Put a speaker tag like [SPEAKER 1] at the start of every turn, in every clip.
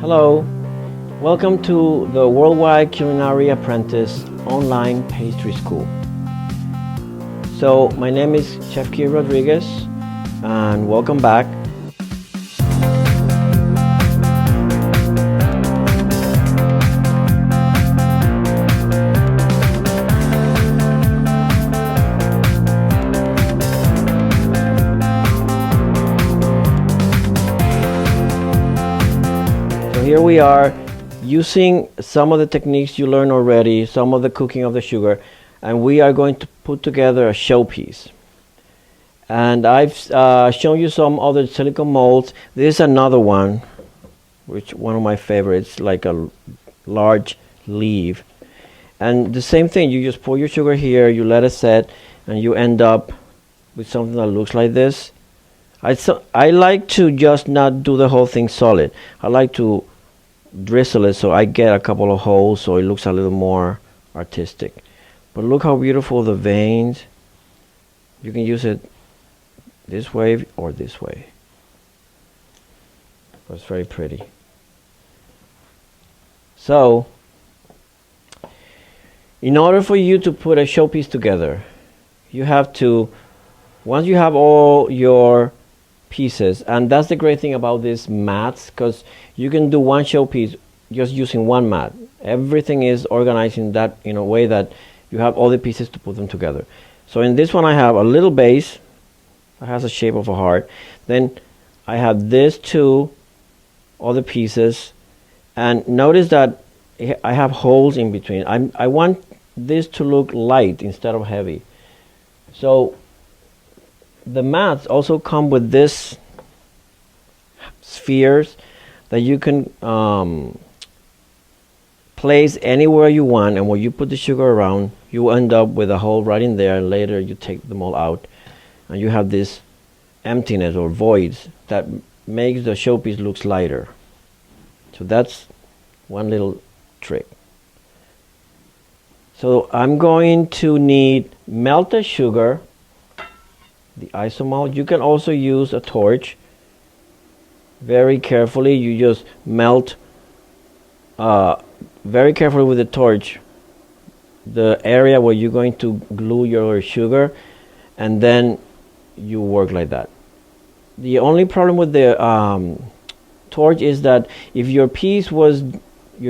[SPEAKER 1] Hello, welcome to the Worldwide Culinary Apprentice online pastry school. So, my name is Chef Kier Rodriguez, and welcome back. Here we are using some of the techniques you learned already, some of the cooking of the sugar, and we are going to put together a showpiece. And I've shown you some other silicone molds. This is another one, which one of my favorites, like a large leaf. And the same thing, you just pour your sugar here, you let it set, and you end up with something that looks like this. I like to just not do the whole thing solid. I like to drizzle it so I get a couple of holes so it looks a little more artistic. But look how beautiful the veins. You can use it this way or this way. It's very pretty. So, in order for you to put a showpiece together, you have to, once you have all your pieces, and that's the great thing about these mats, because you can do one showpiece just using one mat. Everything is organized in a way that you have all the pieces to put them together. So in this one I have a little base that has a shape of a heart. Then I have these two other pieces, and notice that I have holes in between. I want this to look light instead of heavy. So the mats also come with this spheres that you can place anywhere you want, and when you put the sugar around, you end up with a hole right in there, and later you take them all out and you have this emptiness or voids that makes the showpiece looks lighter. So that's one little trick. So I'm going to need melted sugar, the Isomalt. You can also use a torch. Very carefully, you just melt very carefully with the torch the area where you're going to glue your sugar, and then you work like that. The only problem with the torch is that if your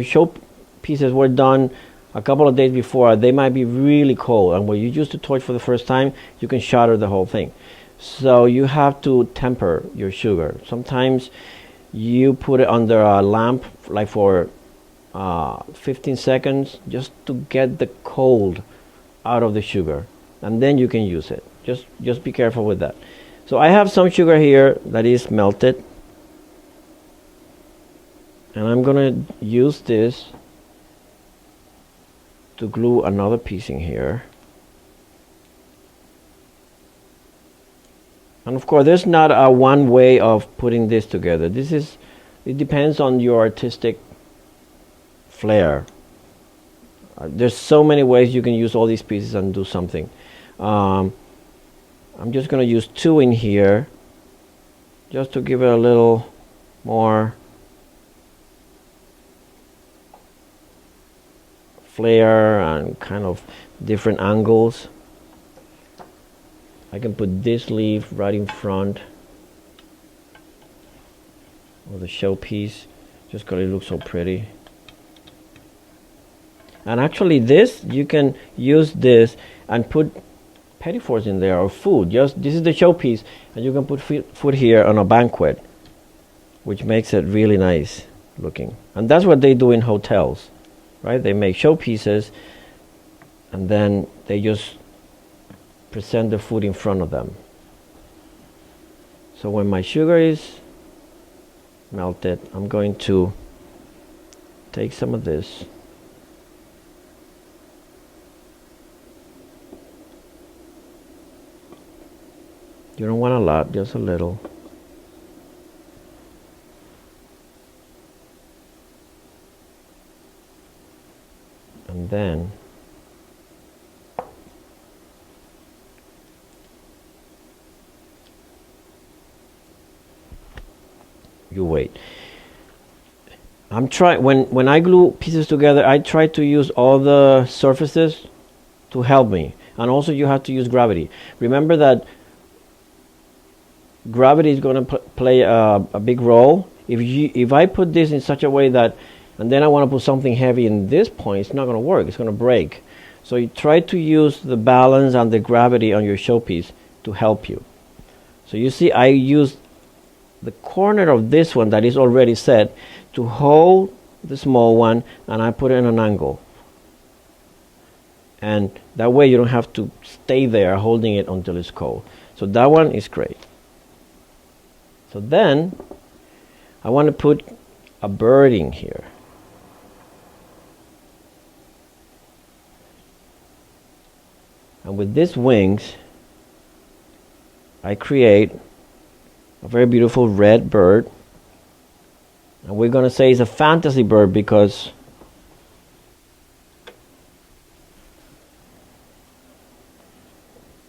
[SPEAKER 1] show pieces were done a couple of days before, they might be really cold, and when you use the torch for the first time, you can shatter the whole thing. So you have to temper your sugar. Sometimes you put it under a lamp like for 15 seconds just to get the cold out of the sugar, and then you can use it. Just be careful with that. So I have some sugar here that is melted, and I'm gonna use this to glue another piece in here. And of course, there's not a one way of putting this together. It depends on your artistic flair. There's so many ways you can use all these pieces and do something. I'm just going to use two in here just to give it a little more flair and kind of different angles. I can put this leaf right in front of the showpiece just because it looks so pretty. And actually you can use this and put petit fours in there or food. This is the showpiece, and you can put food here on a banquet, which makes it really nice looking. And that's what they do in hotels, right? They make showpieces and then they just present the food in front of them. So when my sugar is melted, I'm going to take some of this . You don't want a lot, just a little. And then you wait. I'm trying, when I glue pieces together, I try to use all the surfaces to help me. And also you have to use gravity. Remember that gravity is going to play a big role. If I put this in such a way that, and then I want to put something heavy in this point, it's not going to work. It's going to break. So you try to use the balance and the gravity on your showpiece to help you. So you see, I used the corner of this one that is already set to hold the small one, and I put it in an angle. And that way you don't have to stay there holding it until it's cold. So that one is great. So then I want to put a bird in here. And with these wings, I create a very beautiful red bird. And we're going to say it's a fantasy bird because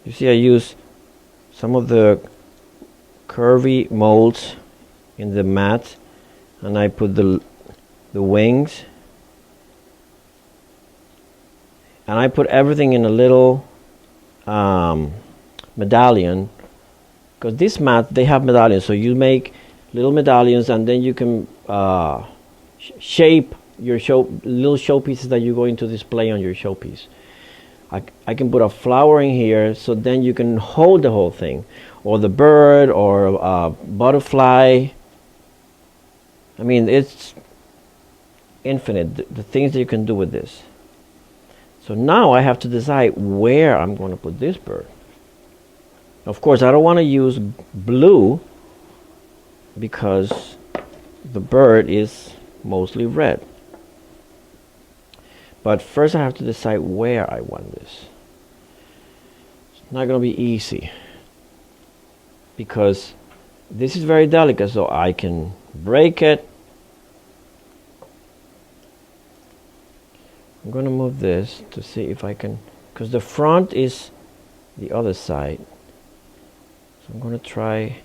[SPEAKER 1] you see I use some of the curvy molds in the mat, and I put the wings, and I put everything in a little medallion, because this mat, they have medallions, so you make little medallions, and then you can shape your little showpieces that you're going to display on your showpiece. I can put a flower in here, so then you can hold the whole thing, or the bird, or a butterfly. I mean, it's infinite, the things that you can do with this. So now I have to decide where I'm going to put this bird. Of course, I don't want to use blue because the bird is mostly red. But first I have to decide where I want this. It's not going to be easy because this is very delicate, so I can break it. I'm going to move this to see if I can, because the front is the other side. So I'm going to try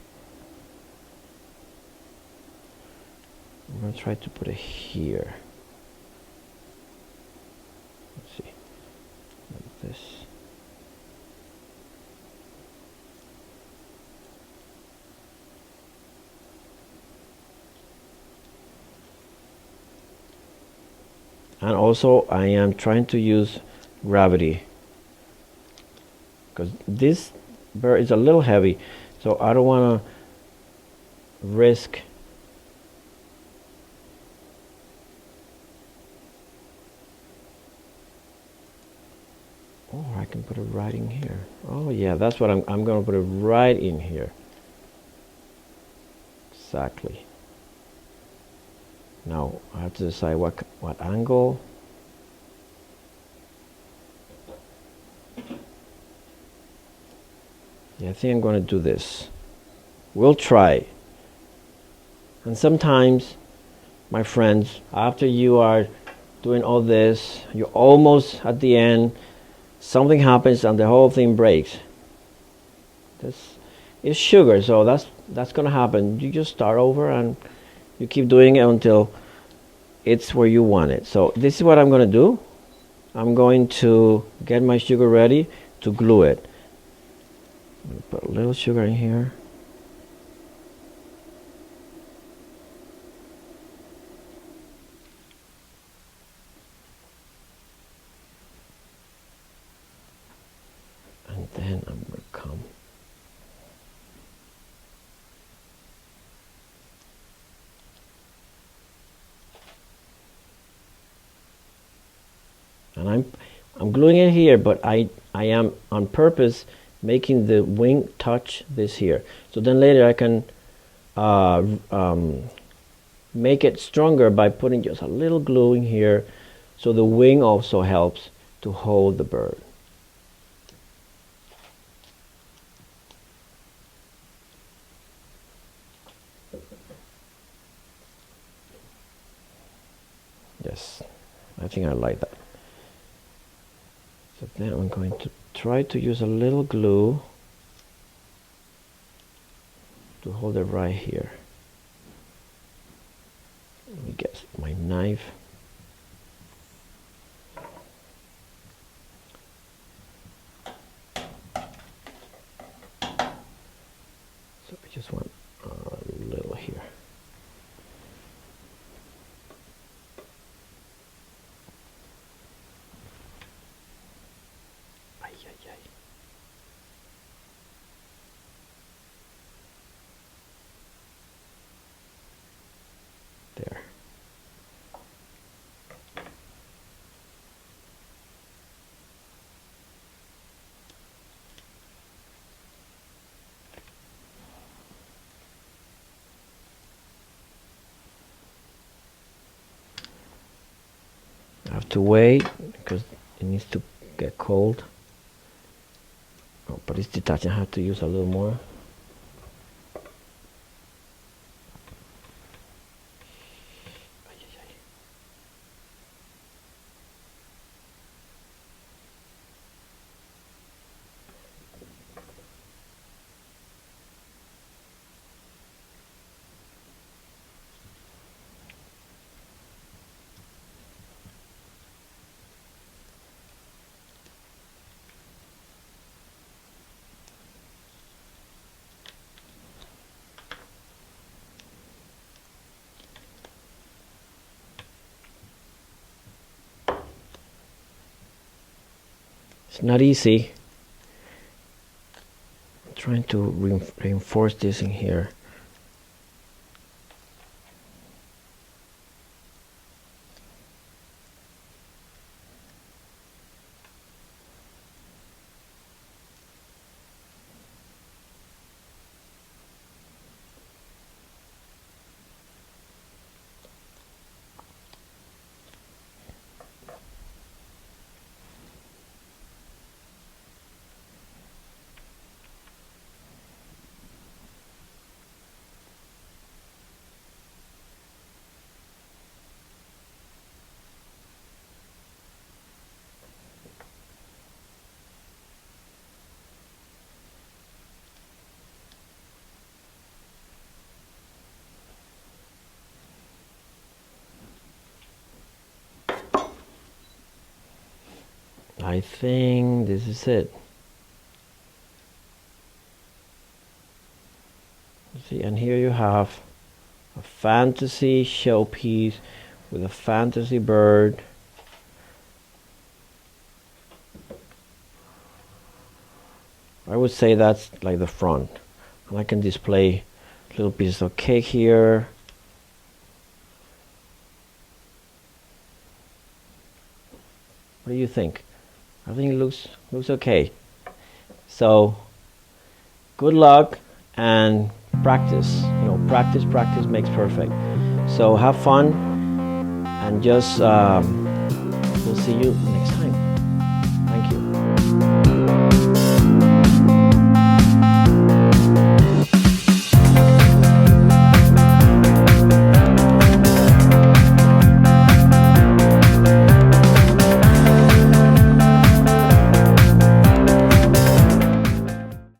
[SPEAKER 1] to put it here. Let's see, like this. And also I am trying to use gravity because this bird is a little heavy, so I don't want to risk I can put it right in here. Oh yeah, that's what I'm going to put it right in here. Exactly. Now I have to decide what angle. Yeah, I think I'm going to do this. We'll try. And sometimes, my friends, after you are doing all this, you're almost at the end, something happens and the whole thing breaks. It's sugar, so that's going to happen. You just start over and you keep doing it until it's where you want it. So this is what I'm going to do. I'm going to get my sugar ready to glue it. I'm going to put a little sugar in here. And then I'm going to come. And I'm gluing it here, but I am on purpose making the wing touch this here. So then later I can make it stronger by putting just a little glue in here, so the wing also helps to hold the bird. Yes, I think I like that. So then I'm going to try to use a little glue to hold it right here. Let me get my my knife. So I just want a little here. Ay, ay, ay. There. I have to wait because it needs to get cold. Oh, but it's detaching. I have to use a little more. It's not easy. I'm trying to reinforce this in here. I think this is it. See, and here you have a fantasy showpiece with a fantasy bird. I would say that's like the front. And I can display little pieces of cake here. What do you think? I think it looks okay. So good luck and practice. You know, practice makes perfect. So have fun and just we'll see you next time.